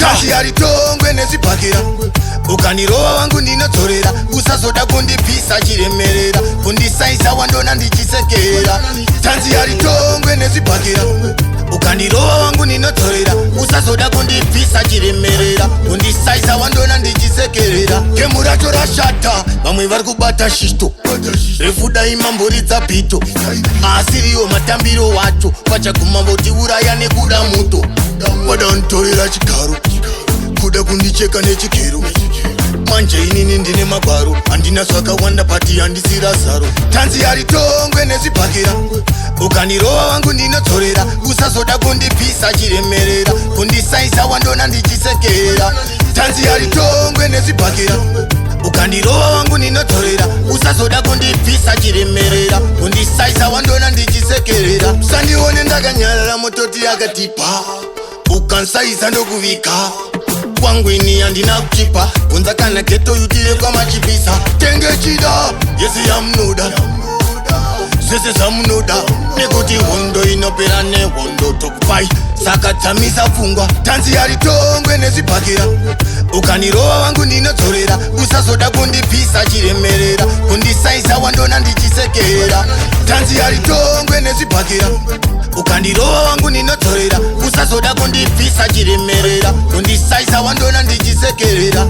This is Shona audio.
Chansi yaritongwe nezipakira ukanirova wangu ndinodzorera usazoda kundipisa chiremerera kundisaisa wandona ndichisekera chansi yaritongwe nezipakira ukanirova wangu ndinodzorera usazoda kundipisa chiremerera kundisaisa wandona ndichisekerera gemu racho rashata vamwe vari kubata shito refudai mamboridza pito asiriwo matambiro wacho pachaguma votiuraya nekuda muto wada unditorera chigaro kuda kundicheka nechigero manje inini ndine magwaro handina zvakawanda pati handisira zaro tanzi yaritongwe nezipakira ukanirova wangu ndinodzorera usazoda kundipisa chiremerera kundisaisa wandona ndichisekera tanzi yaritongwe nezipakira ukandirova wangu ndinodzorera usazoda kundipisa chiremerera kundisaisa wandona ndichisekerera sandione ndakanyarara mototi yakatipa ukansaisa ndokuvika kwangu ini handina kuchipa kunza kana getoyutire kwamachipisa tenge chida yese yamunoda zvese zvamunoda nekuti hondo inopera nehondo tokupai saka dzamisa pfungwa tanzi yaritongwe nezipakira ukanirova wangu ndinodzorera usazoda kundipisa chiremerera kundisaisa wandona ndichisekera tanzi yaritongwe nezipakira ukandirova wangu ndinodzorera usazoda kundipisa chiremerera kundisaisa wandona ndichisekerera